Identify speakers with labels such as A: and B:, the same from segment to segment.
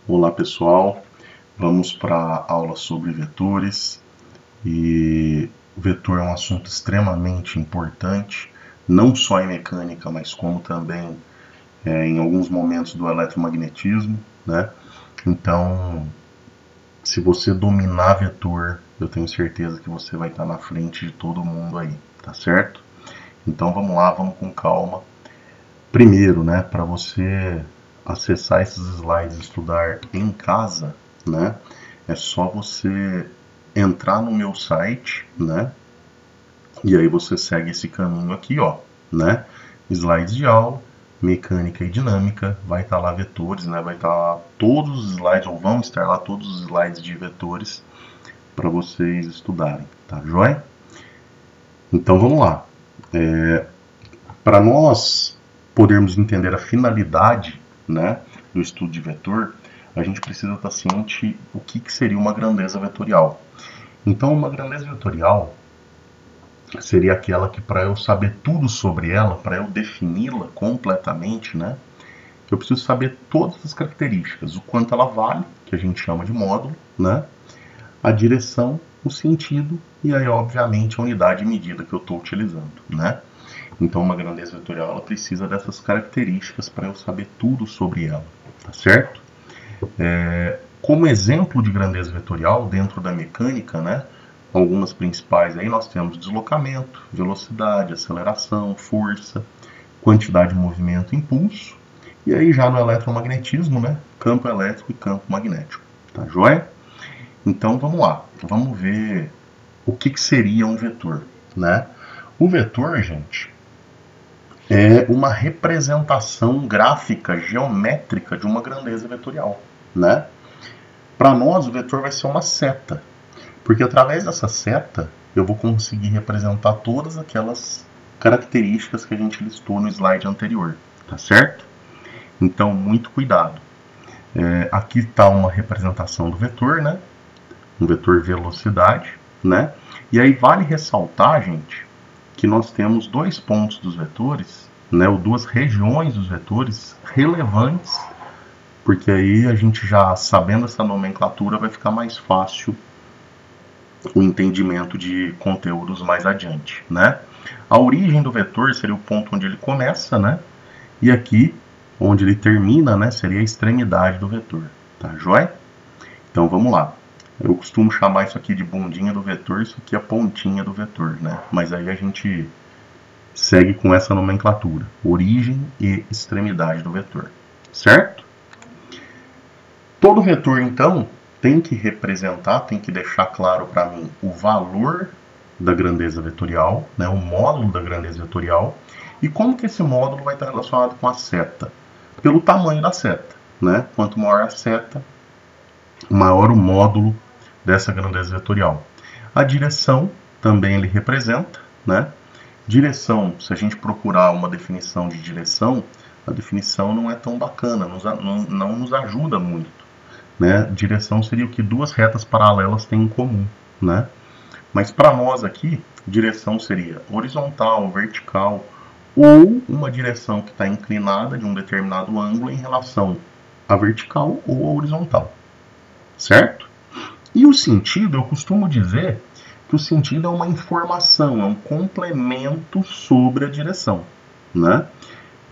A: Olá pessoal, vamos para a aula sobre vetores e o vetor é um assunto extremamente importante, não só em mecânica, mas como também em alguns momentos do eletromagnetismo, né? Então, se você dominar vetor, eu tenho certeza que você vai estar na frente de todo mundo aí, tá certo? Então vamos lá, vamos com calma. Primeiro, né, para você acessar esses slides e estudar em casa, né, é só você entrar no meu site, né, e aí você segue esse caminho aqui, ó, né, slides de aula, mecânica e dinâmica, vai estar lá vetores, né, vai estar lá todos os slides, ou vão estar lá todos os slides de vetores para vocês estudarem, tá joia? Então vamos lá. Para nós podermos entender a finalidade, né, do estudo de vetor, a gente precisa estar ciente o que seria uma grandeza vetorial. Então, uma grandeza vetorial seria aquela que, para eu saber tudo sobre ela, para eu defini-la completamente, né, eu preciso saber todas as características, o quanto ela vale, que a gente chama de módulo, né, a direção, o sentido e aí, obviamente, a unidade de medida que eu estou utilizando, né. Então, uma grandeza vetorial ela precisa dessas características para eu saber tudo sobre ela, tá certo? Como exemplo de grandeza vetorial dentro da mecânica, né? Algumas principais aí nós temos deslocamento, velocidade, aceleração, força, quantidade de movimento, impulso. E aí já no eletromagnetismo, né? Campo elétrico e campo magnético, tá joia? Então vamos lá, vamos ver o que seria um vetor, né? O vetor, gente, é uma representação gráfica, geométrica de uma grandeza vetorial, né? Para nós, o vetor vai ser uma seta, porque através dessa seta eu vou conseguir representar todas aquelas características que a gente listou no slide anterior, tá certo? Então, muito cuidado. Aqui está uma representação do vetor, né? Um vetor velocidade, né? E aí vale ressaltar, gente, que nós temos dois pontos dos vetores, né, ou duas regiões dos vetores relevantes, porque aí a gente já sabendo essa nomenclatura vai ficar mais fácil o entendimento de conteúdos mais adiante, né? A origem do vetor seria o ponto onde ele começa, né? E aqui, onde ele termina, né, seria a extremidade do vetor, tá joia? Então vamos lá. Eu costumo chamar isso aqui de bundinha do vetor, isso aqui é a pontinha do vetor, né? Mas aí a gente segue com essa nomenclatura, origem e extremidade do vetor, certo? Todo vetor, então, tem que representar, tem que deixar claro para mim o valor da grandeza vetorial, né, o módulo da grandeza vetorial, e como que esse módulo vai estar relacionado com a seta? Pelo tamanho da seta, né? Quanto maior a seta, maior o módulo dessa grandeza vetorial. A direção também ele representa, né? Direção, se a gente procurar uma definição de direção, a definição não é tão bacana, não nos ajuda muito, né? Direção seria o que duas retas paralelas têm em comum, né? Mas para nós aqui, direção seria horizontal, vertical, ou uma direção que está inclinada de um determinado ângulo em relação à vertical ou à horizontal, certo? E o sentido, eu costumo dizer que o sentido é uma informação, é um complemento sobre a direção, né?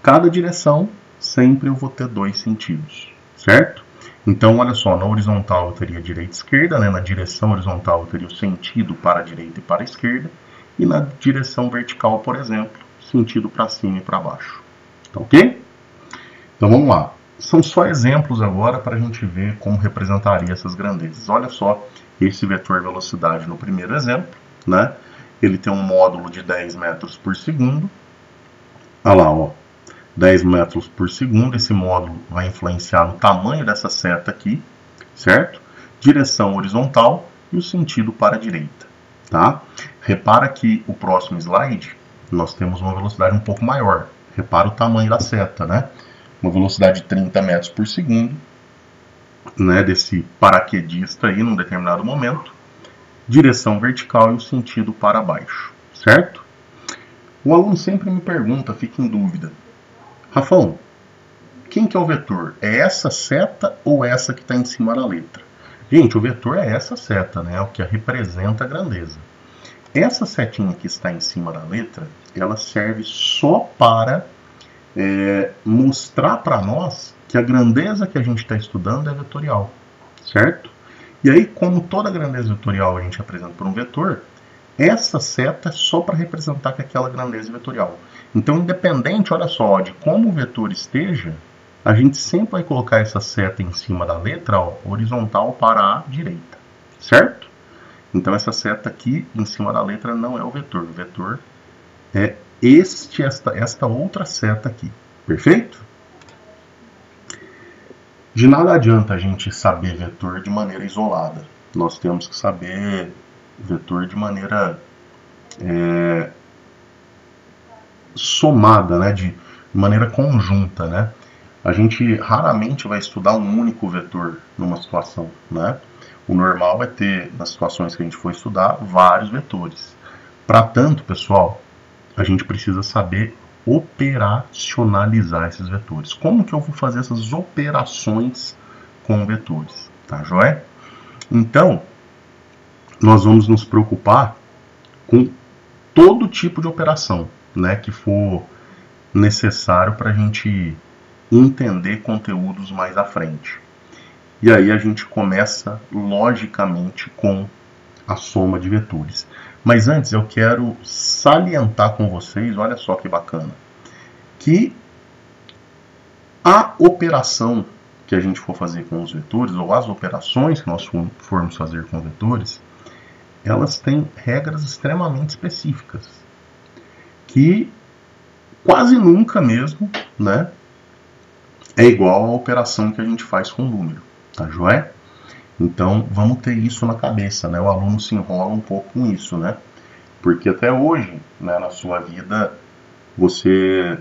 A: Cada direção, sempre eu vou ter dois sentidos, certo? Então, olha só, na horizontal eu teria direita e esquerda, né? Na direção horizontal eu teria o sentido para a direita e para a esquerda, e na direção vertical, por exemplo, sentido para cima e para baixo, tá ok? Então vamos lá. São só exemplos agora para a gente ver como representaria essas grandezas. Olha só esse vetor velocidade no primeiro exemplo, né? Ele tem um módulo de 10 metros por segundo. Olha lá, ó, 10 metros por segundo. Esse módulo vai influenciar no tamanho dessa seta aqui, certo? Direção horizontal e o sentido para a direita, tá? Repara que o próximo slide nós temos uma velocidade um pouco maior. Repara o tamanho da seta, né? Uma velocidade de 30 metros por segundo, né, desse paraquedista aí num determinado momento, direção vertical e o sentido para baixo, certo? O aluno sempre me pergunta, fica em dúvida, Rafão, quem que é o vetor? É essa seta ou essa que está em cima da letra? Gente, o vetor é essa seta, né? O que representa a grandeza. Essa setinha que está em cima da letra, ela serve só para mostrar para nós que a grandeza que a gente está estudando é vetorial, certo? E aí, como toda grandeza vetorial a gente apresenta por um vetor, essa seta é só para representar que aquela grandeza é vetorial. Então, independente, olha só, de como o vetor esteja, a gente sempre vai colocar essa seta em cima da letra, ó, horizontal para a direita, certo? Então, essa seta aqui em cima da letra não é o vetor. O vetor é esta outra seta aqui, perfeito? De nada adianta a gente saber vetor de maneira isolada. Nós temos que saber vetor de maneira somada, né? De maneira conjunta, né? A gente raramente vai estudar um único vetor numa situação, né? O normal vai ter, nas situações que a gente for estudar, vários vetores. Para tanto, pessoal, a gente precisa saber operacionalizar esses vetores. Como que eu vou fazer essas operações com vetores? Tá joia? Então, nós vamos nos preocupar com todo tipo de operação, né, que for necessário para a gente entender conteúdos mais à frente. E aí a gente começa, logicamente, com a soma de vetores. Mas antes eu quero salientar com vocês, olha só que bacana, que a operação que a gente for fazer com os vetores, ou as operações que nós formos fazer com vetores, elas têm regras extremamente específicas, que quase nunca mesmo, né, é igual à operação que a gente faz com o número, tá joia? Então, vamos ter isso na cabeça, né? O aluno se enrola um pouco com isso, né? Porque até hoje, né, na sua vida, você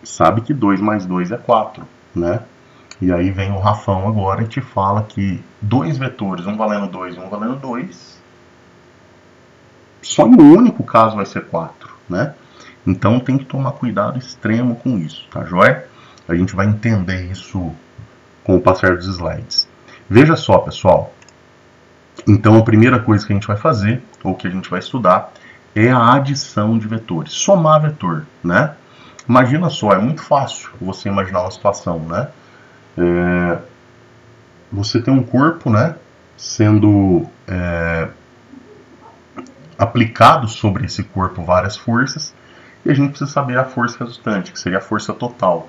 A: sabe que 2 mais 2 é 4, né? E aí vem o Rafão agora e te fala que dois vetores, um valendo 2 e um valendo 2, só em um único caso vai ser 4, né? Então tem que tomar cuidado extremo com isso, tá joia? A gente vai entender isso com o passar dos slides. Veja só, pessoal. Então a primeira coisa que a gente vai fazer, ou que a gente vai estudar, é a adição de vetores. Somar vetor, né? Imagina só, é muito fácil você imaginar uma situação, né? Você tem um corpo, né, sendo aplicado sobre esse corpo várias forças, e a gente precisa saber a força resultante, que seria a força total.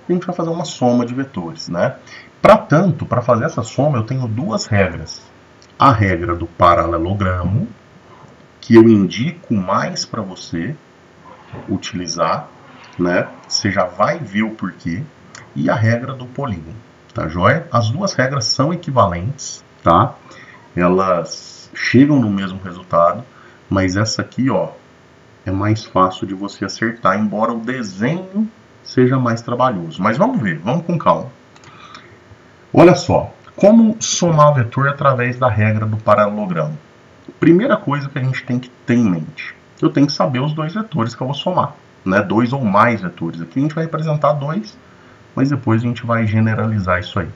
A: A gente vai fazer uma soma de vetores, né? Para fazer essa soma, eu tenho duas regras. A regra do paralelogramo, que eu indico mais para você utilizar, né? Você já vai ver o porquê. E a regra do polígono, tá joia? As duas regras são equivalentes, tá? Elas chegam no mesmo resultado, mas essa aqui, ó, é mais fácil de você acertar, embora o desenho seja mais trabalhoso. Mas vamos ver, vamos com calma. Olha só, como somar vetor através da regra do paralelogramo? Primeira coisa que a gente tem que ter em mente, eu tenho que saber os dois vetores que eu vou somar, né? 2 ou mais vetores. Aqui a gente vai representar 2, mas depois a gente vai generalizar isso aí.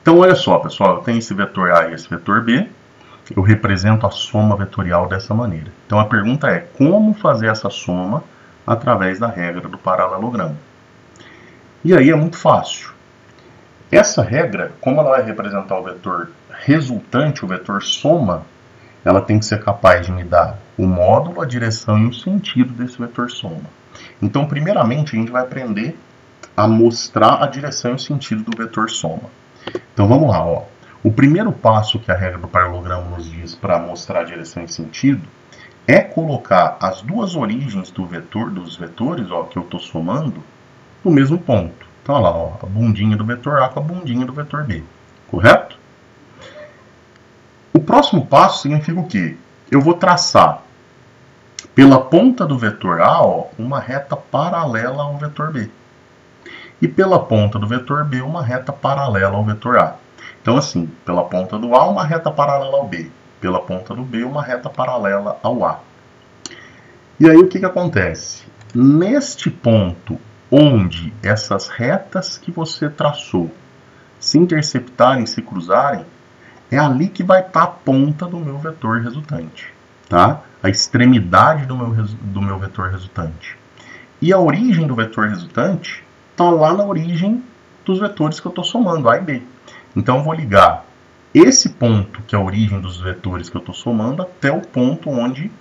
A: Então olha só, pessoal, eu tenho esse vetor A e esse vetor B, eu represento a soma vetorial dessa maneira. Então a pergunta é, como fazer essa soma através da regra do paralelogramo? E aí é muito fácil. Essa regra, como ela vai representar o vetor resultante, o vetor soma, ela tem que ser capaz de me dar o módulo, a direção e o sentido desse vetor soma. Então, primeiramente, a gente vai aprender a mostrar a direção e o sentido do vetor soma. Então, vamos lá, ó. O primeiro passo que a regra do paralelogramo nos diz para mostrar a direção e sentido é colocar as duas origens dos vetores, ó, que eu estou somando, no mesmo ponto. Então, olha lá, ó, a bundinha do vetor A com a bundinha do vetor B. Correto? O próximo passo significa o quê? Eu vou traçar pela ponta do vetor A, ó, uma reta paralela ao vetor B. E pela ponta do vetor B, uma reta paralela ao vetor A. Então, assim, pela ponta do A, uma reta paralela ao B. Pela ponta do B, uma reta paralela ao A. E aí, o que acontece? Neste ponto onde essas retas que você traçou se interceptarem, se cruzarem, é ali que vai estar a ponta do meu vetor resultante, tá? A extremidade do meu vetor resultante. E a origem do vetor resultante está lá na origem dos vetores que eu estou somando, A e B. Então eu vou ligar esse ponto, que é a origem dos vetores que eu estou somando, até o ponto onde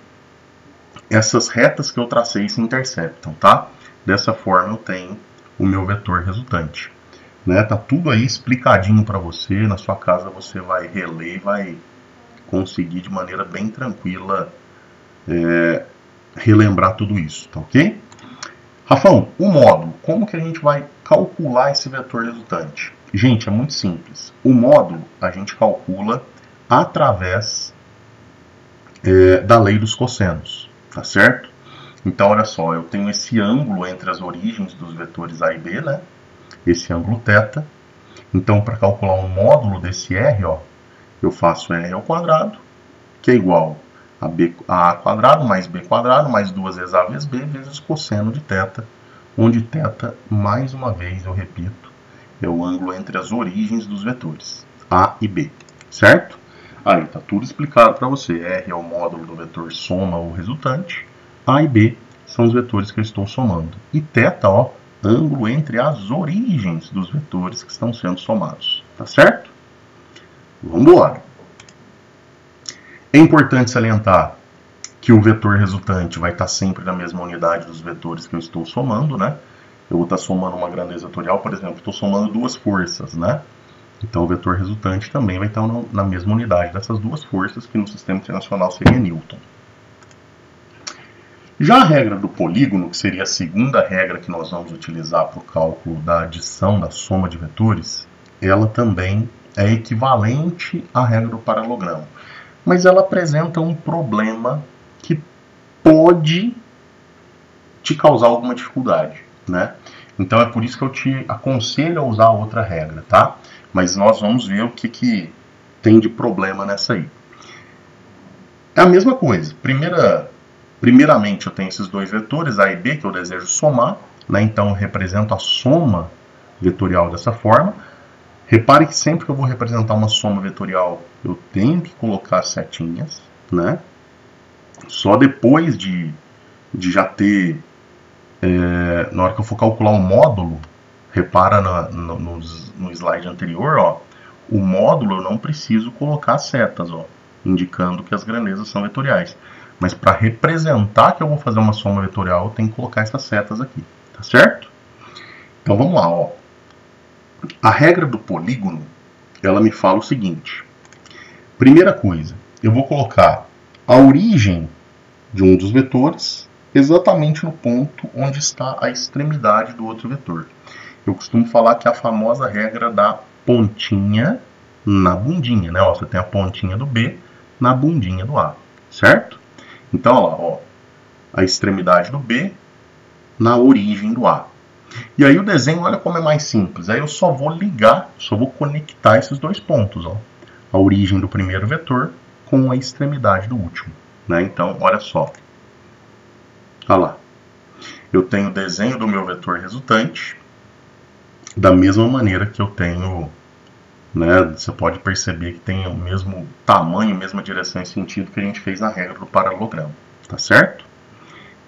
A: essas retas que eu tracei se interceptam, tá? Dessa forma eu tenho o meu vetor resultante. Né? Tá tudo aí explicadinho para você, na sua casa você vai reler e vai conseguir de maneira bem tranquila relembrar tudo isso, tá ok? Rafão, o módulo, como que a gente vai calcular esse vetor resultante? Gente, é muito simples. O módulo a gente calcula através da lei dos cossenos, tá certo? Então, olha só, eu tenho esse ângulo entre as origens dos vetores A e B, né? Esse ângulo θ. Então, para calcular o módulo desse R, ó, eu faço R ao quadrado, que é igual a A quadrado mais B quadrado mais 2 vezes A vezes B vezes cosseno de θ, onde θ, mais uma vez, eu repito, é o ângulo entre as origens dos vetores A e B, certo? Aí, tá tudo explicado para você. R é o módulo do vetor soma ou resultante, A e B são os vetores que eu estou somando. E θ, ó, ângulo entre as origens dos vetores que estão sendo somados. Tá certo? Vamos embora. É importante salientar que o vetor resultante vai estar sempre na mesma unidade dos vetores que eu estou somando, né? Eu vou estar somando uma grandeza vetorial, por exemplo, estou somando duas forças, né? Então o vetor resultante também vai estar na mesma unidade dessas duas forças, que no sistema internacional seria Newton. Já a regra do polígono, que seria a segunda regra que nós vamos utilizar para o cálculo da adição, da soma de vetores, ela também é equivalente à regra do paralelogramo. Mas ela apresenta um problema que pode te causar alguma dificuldade, né? Então é por isso que eu te aconselho a usar outra regra, tá? Mas nós vamos ver o que tem de problema nessa aí. É a mesma coisa. Primeiramente, eu tenho esses dois vetores, A e B, que eu desejo somar, né? Então, eu represento a soma vetorial dessa forma. Repare que sempre que eu vou representar uma soma vetorial, eu tenho que colocar setinhas, né? Só depois de já ter, na hora que eu for calcular o módulo, repara no slide anterior, ó, o módulo eu não preciso colocar setas, ó, indicando que as grandezas são vetoriais. Mas para representar que eu vou fazer uma soma vetorial, eu tenho que colocar essas setas aqui, tá certo? Então vamos lá, ó. A regra do polígono, ela me fala o seguinte. Primeira coisa, eu vou colocar a origem de um dos vetores exatamente no ponto onde está a extremidade do outro vetor. Eu costumo falar que é a famosa regra da pontinha na bundinha, né? Ó, você tem a pontinha do B na bundinha do A, certo? Então, olha lá, ó, a extremidade do B na origem do A. E aí o desenho, olha como é mais simples. Aí eu só vou ligar, só vou conectar esses dois pontos, ó. A origem do primeiro vetor com a extremidade do último, né? Então, olha só. Olha lá. Eu tenho o desenho do meu vetor resultante da mesma maneira que eu tenho, né? Você pode perceber que tem o mesmo tamanho, mesma direção e sentido que a gente fez na regra do paralelogramo, tá certo?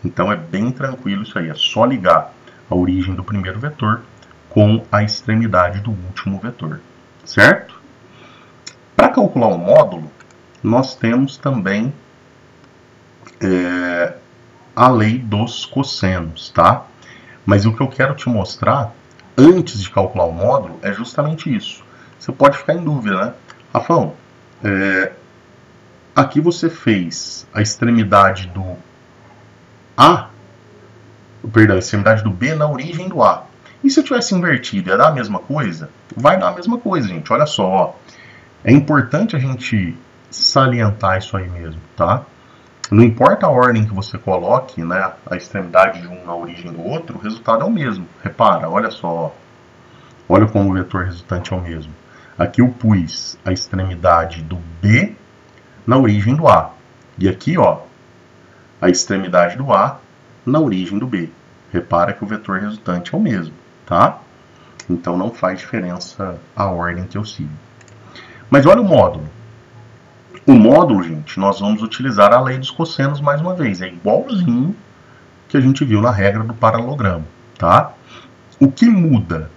A: Então é bem tranquilo isso aí, é só ligar a origem do primeiro vetor com a extremidade do último vetor, certo? Para calcular o módulo, nós temos também a lei dos cossenos, tá? Mas o que eu quero te mostrar antes de calcular o módulo é justamente isso. Você pode ficar em dúvida, né? Rafão, aqui você fez a extremidade do A, perdão, a extremidade do B na origem do A. E se eu tivesse invertido, ia dar a mesma coisa? Vai dar a mesma coisa, gente. Olha só, ó. É importante a gente salientar isso aí mesmo, tá? Não importa a ordem que você coloque, né, a extremidade de um na origem do outro, o resultado é o mesmo. Repara, olha só, ó. Olha como o vetor resultante é o mesmo. Aqui eu pus a extremidade do B na origem do A. E aqui, ó, a extremidade do A na origem do B. Repara que o vetor resultante é o mesmo, tá? Então não faz diferença a ordem que eu sigo. Mas olha o módulo. O módulo, gente, nós vamos utilizar a lei dos cossenos mais uma vez. É igualzinho que a gente viu na regra do paralelogramo, tá? O que muda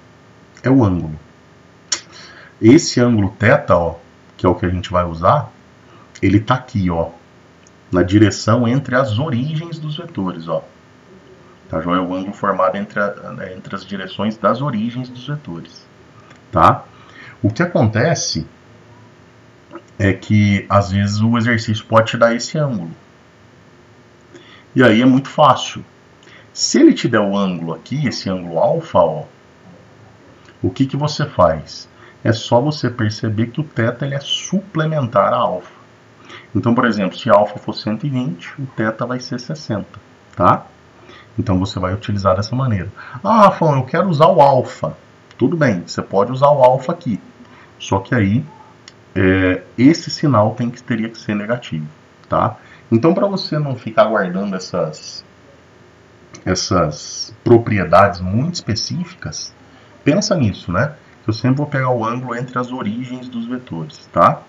A: é o ângulo. Esse ângulo θ, ó, que é o que a gente vai usar, ele tá aqui, ó, na direção entre as origens dos vetores, ó. Tá, é o ângulo formado entre as direções das origens dos vetores, tá? O que acontece é que, às vezes, o exercício pode te dar esse ângulo. E aí é muito fácil. Se ele te der o ângulo aqui, esse ângulo alfa, ó, o que que você faz? É só você perceber que o θ ele é suplementar a alfa. Então, por exemplo, se alfa for 120, o θ vai ser 60, tá? Então você vai utilizar dessa maneira. Ah, Rafão, eu quero usar o alfa. Tudo bem, você pode usar o alfa aqui. Só que aí, esse sinal teria que ser negativo, tá? Então, para você não ficar guardando essas propriedades muito específicas, pensa nisso, né? Eu sempre vou pegar o ângulo entre as origens dos vetores, tá?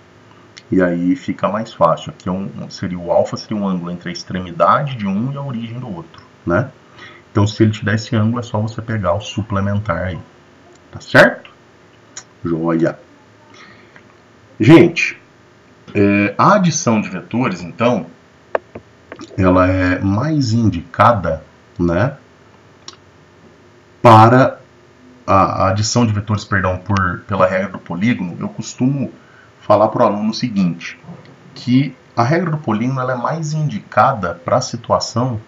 A: E aí fica mais fácil. Aqui o alfa seria um ângulo entre a extremidade de um e a origem do outro, né? Então, se ele te der esse ângulo, é só você pegar o suplementar aí, tá certo? Joia! Gente, a adição de vetores, então, ela é mais indicada, né, para a adição de vetores, perdão, pela regra do polígono. Eu costumo falar para o aluno o seguinte, que a regra do polígono ela é mais indicada para a situação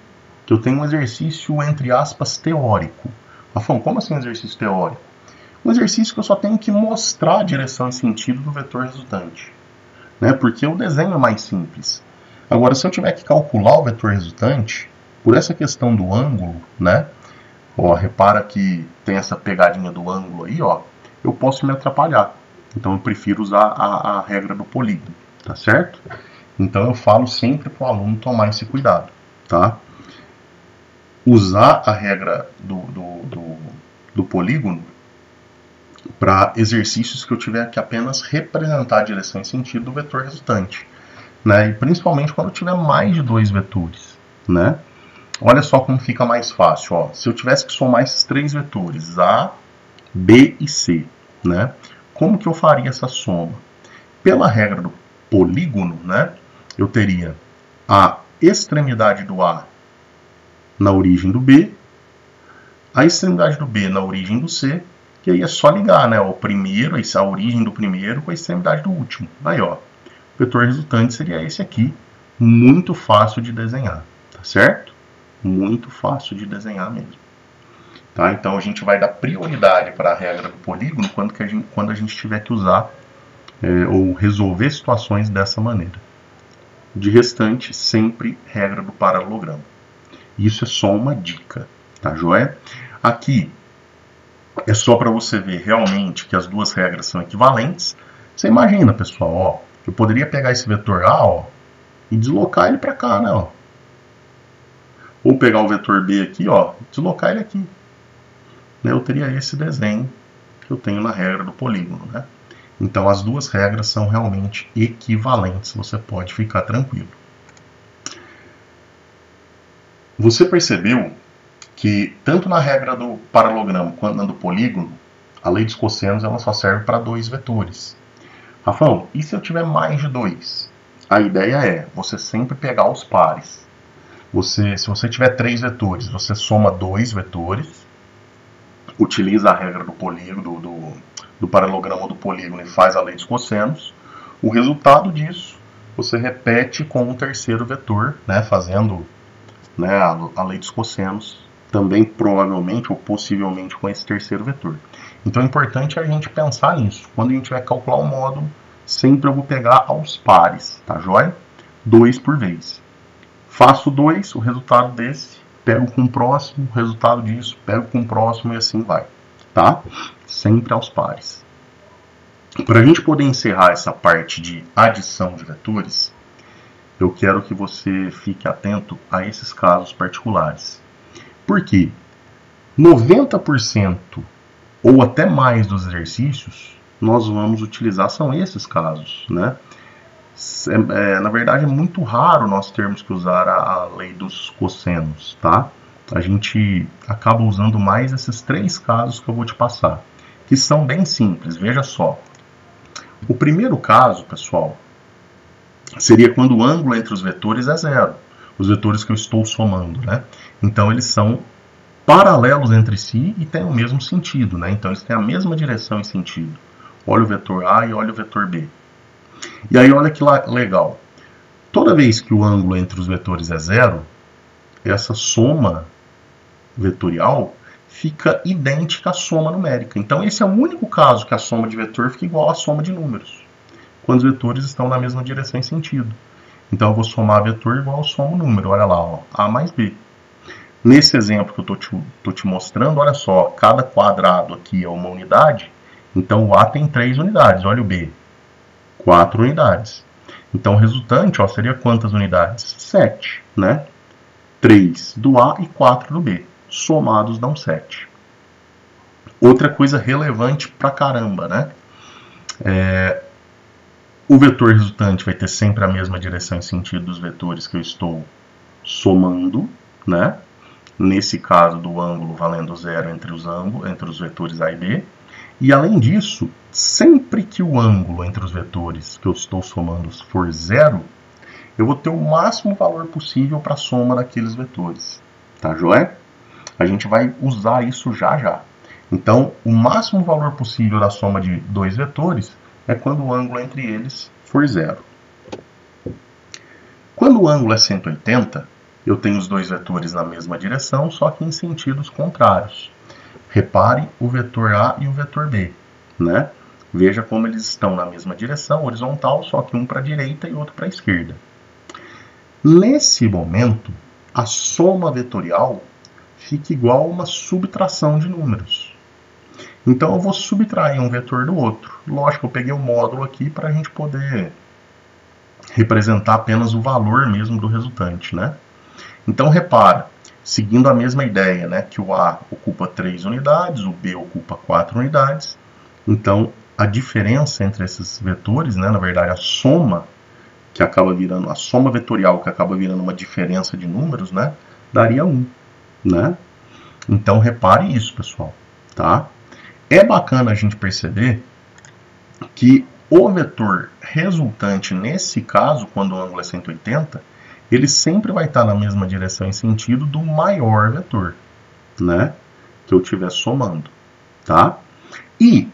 A: que eu tenho um exercício, entre aspas, teórico. Rafão, como assim um exercício teórico? Um exercício que eu só tenho que mostrar a direção e sentido do vetor resultante, né? Porque o desenho é mais simples. Agora, se eu tiver que calcular o vetor resultante, por essa questão do ângulo, né? Ó, repara que tem essa pegadinha do ângulo aí, ó. Eu posso me atrapalhar. Então, eu prefiro usar a regra do polígono, tá certo? Então, eu falo sempre para o aluno tomar esse cuidado, tá? Usar a regra do polígono para exercícios que eu tiver que apenas representar a direção e sentido do vetor resultante, né? E principalmente quando eu tiver mais de dois vetores, né? Olha só como fica mais fácil, ó. Se eu tivesse que somar esses três vetores, A, B e C, né? Como que eu faria essa soma? Pela regra do polígono, né? Eu teria a extremidade do A na origem do B, a extremidade do B na origem do C, e aí é só ligar, né? O primeiro, a origem do primeiro com a extremidade do último. Aí, ó, o vetor resultante seria esse aqui, muito fácil de desenhar, tá certo? Muito fácil de desenhar mesmo. Tá? Então a gente vai dar prioridade para a regra do polígono quando a gente tiver que usar ou resolver situações dessa maneira. De restante, sempre regra do paralelogramo. Isso é só uma dica, tá joia? Aqui é só para você ver realmente que as duas regras são equivalentes. Você imagina, pessoal, ó, eu poderia pegar esse vetor A, ó, e deslocar ele para cá, né, ó. Ou pegar o vetor B aqui, ó, e deslocar ele aqui. Eu teria esse desenho que eu tenho na regra do polígono, né? Então as duas regras são realmente equivalentes, você pode ficar tranquilo. Você percebeu que tanto na regra do paralelogramo quanto na do polígono, a lei dos cossenos ela só serve para dois vetores. Rafão, e se eu tiver mais de dois? A ideia é você sempre pegar os pares. Se você tiver três vetores, você soma dois vetores, utiliza a regra do polígono, do paralelogramo ou do polígono e faz a lei dos cossenos. O resultado disso, você repete com o terceiro vetor, né, fazendo, né, a lei dos cossenos, também provavelmente ou possivelmente com esse terceiro vetor. Então é importante a gente pensar nisso. Quando a gente vai calcular o módulo, sempre eu vou pegar aos pares, tá joia? 2 por vez. Faço 2, o resultado desse, pego com o próximo, o resultado disso, pego com o próximo e assim vai, tá? Sempre aos pares. Para a gente poder encerrar essa parte de adição de vetores, eu quero que você fique atento a esses casos particulares. Por quê? 90% ou até mais dos exercícios nós vamos utilizar são esses casos, né? Na verdade é muito raro nós termos que usar a lei dos cossenos, tá? A gente acaba usando mais esses 3 casos que eu vou te passar, que são bem simples, veja só. O primeiro caso, pessoal, seria quando o ângulo entre os vetores é zero, os vetores que eu estou somando, né? Então eles são paralelos entre si e têm o mesmo sentido, né? Então eles têm a mesma direção e sentido. Olha o vetor A e olha o vetor B. E aí olha que legal. Toda vez que o ângulo entre os vetores é zero, essa soma vetorial fica idêntica à soma numérica. Então esse é o único caso que a soma de vetor fica igual à soma de números, quando os vetores estão na mesma direção e sentido. Então eu vou somar vetor igual ao somo número, olha lá, ó, A mais B. Nesse exemplo que eu estou te mostrando, olha só, cada quadrado aqui é uma unidade, então o A tem 3 unidades, olha o B, 4 unidades. Então o resultante, ó, seria quantas unidades? 7, né? 3 do A e 4 do B. Somados dão 7. Outra coisa relevante pra caramba, né? O vetor resultante vai ter sempre a mesma direção e sentido dos vetores que eu estou somando, né? Nesse caso do ângulo valendo zero entre os vetores A e B. E além disso, sempre que o ângulo entre os vetores que eu estou somando for zero, eu vou ter o máximo valor possível para a soma daqueles vetores. Tá joia? A gente vai usar isso já já. Então, o máximo valor possível da soma de 2 vetores é quando o ângulo entre eles for zero. Quando o ângulo é 180, eu tenho os 2 vetores na mesma direção, só que em sentidos contrários. Repare o vetor A e o vetor B, né? Veja como eles estão na mesma direção, horizontal, só que um para a direita e outro para a esquerda. Nesse momento, a soma vetorial fica igual a uma subtração de números. Então eu vou subtrair um vetor do outro. Lógico, eu peguei o módulo aqui para a gente poder representar apenas o valor mesmo do resultante, né? Então repara, seguindo a mesma ideia, né, que o A ocupa 3 unidades, o B ocupa 4 unidades. Então a diferença entre esses vetores, né, na verdade a soma que acaba virando, a soma vetorial que acaba virando uma diferença de números, né, daria 1, né? Então repare isso, pessoal, tá? É bacana a gente perceber que o vetor resultante nesse caso, quando o ângulo é 180, ele sempre vai estar na mesma direção e sentido do maior vetor, né, que eu estiver somando, tá? E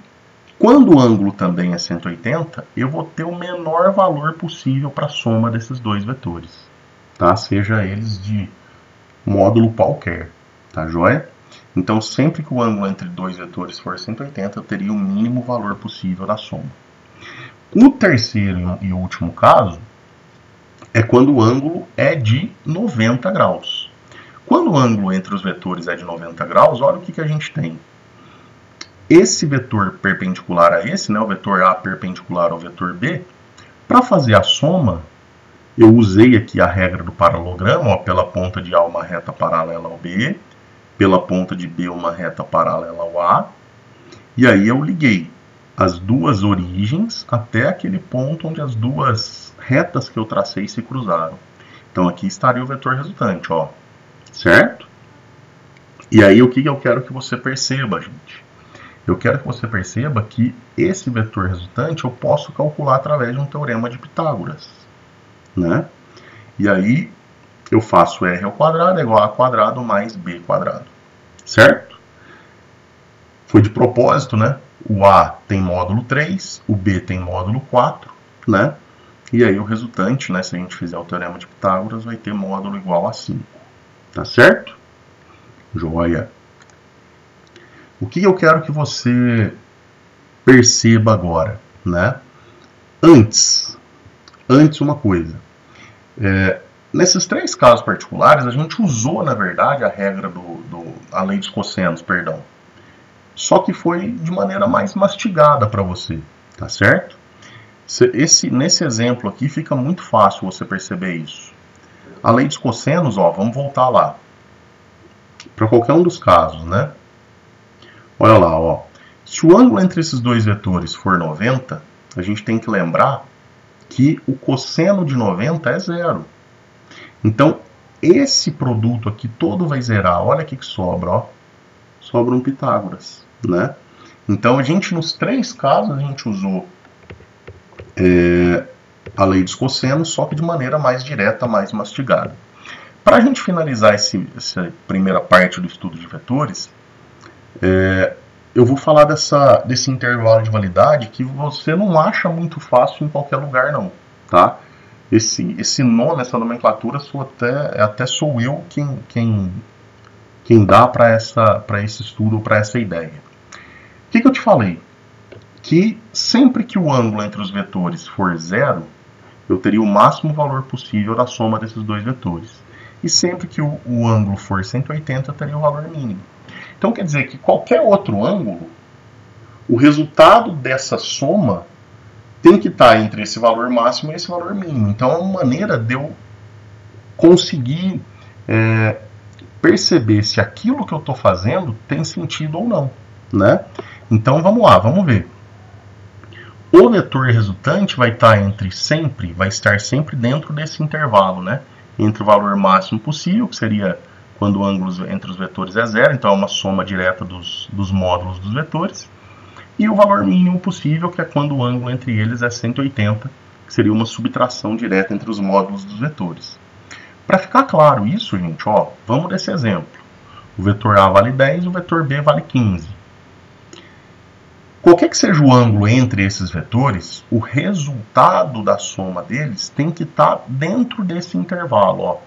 A: quando o ângulo também é 180, eu vou ter o menor valor possível para a soma desses 2 vetores, tá? Seja eles de módulo qualquer, tá joia? Então, sempre que o ângulo entre 2 vetores for 180, eu teria o mínimo valor possível da soma. O terceiro e último caso é quando o ângulo é de 90 graus. Quando o ângulo entre os vetores é de 90 graus, olha o que a gente tem. Esse vetor perpendicular a esse, né, o vetor A perpendicular ao vetor B, para fazer a soma, eu usei aqui a regra do paralelogramo, ó, pela ponta de A uma reta paralela ao B, pela ponta de B uma reta paralela ao A, e aí eu liguei as duas origens até aquele ponto onde as duas retas que eu tracei se cruzaram. Então aqui estaria o vetor resultante, ó, certo? E aí o que eu quero que você perceba, gente? Eu quero que você perceba que esse vetor resultante eu posso calcular através de um teorema de Pitágoras, né? E aí eu faço r ao quadrado é igual a quadrado mais b quadrado, certo? Foi de propósito, né? O A tem módulo 3, o B tem módulo 4, né? E aí o resultante, né, se a gente fizer o teorema de Pitágoras, vai ter módulo igual a 5, tá certo? Joia! O que eu quero que você perceba agora, né? Antes uma coisa. Nesses 3 casos particulares, a gente usou, na verdade, a regra a lei dos cossenos, perdão. Só que foi de maneira mais mastigada para você, tá certo? Nesse exemplo aqui fica muito fácil você perceber isso. A lei dos cossenos, ó, vamos voltar lá. para qualquer um dos casos, né? Olha lá, ó. Se o ângulo entre esses dois vetores for 90, a gente tem que lembrar que o cosseno de 90 é zero. Então, esse produto aqui todo vai zerar. Olha o que sobra, ó. Sobra um Pitágoras, né? Então, a gente, nos três casos, a gente usou a lei dos cossenos, só que de maneira mais direta, mais mastigada. Para a gente finalizar essa primeira parte do estudo de vetores, eu vou falar desse intervalo de validade que você não acha muito fácil em qualquer lugar, não, tá? Esse nome, essa nomenclatura, até sou eu quem dá para esse estudo, para essa ideia. O que eu te falei? Que sempre que o ângulo entre os vetores for zero, eu teria o máximo valor possível da soma desses dois vetores. E sempre que o ângulo for 180, eu teria o valor mínimo. Então quer dizer que qualquer outro ângulo, o resultado dessa soma tem que estar entre esse valor máximo e esse valor mínimo. Então é uma maneira de eu conseguir perceber se aquilo que eu estou fazendo tem sentido ou não, né? Então vamos lá, vamos ver. O vetor resultante vai estar sempre dentro desse intervalo, né? Entre o valor máximo possível, que seria quando o ângulo entre os vetores é zero, então é uma soma direta dos módulos dos vetores, e o valor mínimo possível, que é quando o ângulo entre eles é 180, que seria uma subtração direta entre os módulos dos vetores. Para ficar claro isso, gente, ó, vamos desse exemplo. O vetor A vale 10 e o vetor B vale 15. Qualquer que seja o ângulo entre esses vetores, o resultado da soma deles tem que estar dentro desse intervalo, ó.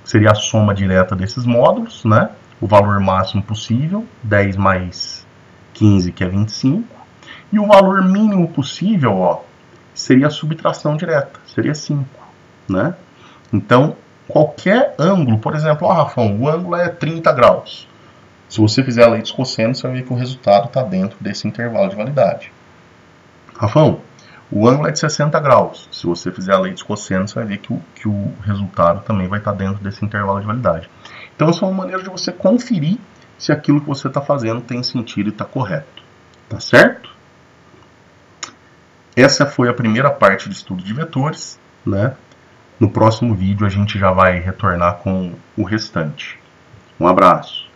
A: Seria a soma direta desses módulos, né? O valor máximo possível, 10 mais 15, que é 25. E o valor mínimo possível, ó, seria a subtração direta, seria 5, né? Então, qualquer ângulo, por exemplo, ó, Rafão, o ângulo é 30 graus. Se você fizer a lei dos cossenos, você vai ver que o resultado está dentro desse intervalo de validade. Rafão, o ângulo é de 60 graus. Se você fizer a lei dos cossenos, você vai ver que o resultado também vai estar dentro desse intervalo de validade. Então, essa é uma maneira de você conferir se aquilo que você está fazendo tem sentido e está correto. Tá certo? Essa foi a primeira parte do estudo de vetores, né? No próximo vídeo, a gente já vai retornar com o restante. Um abraço.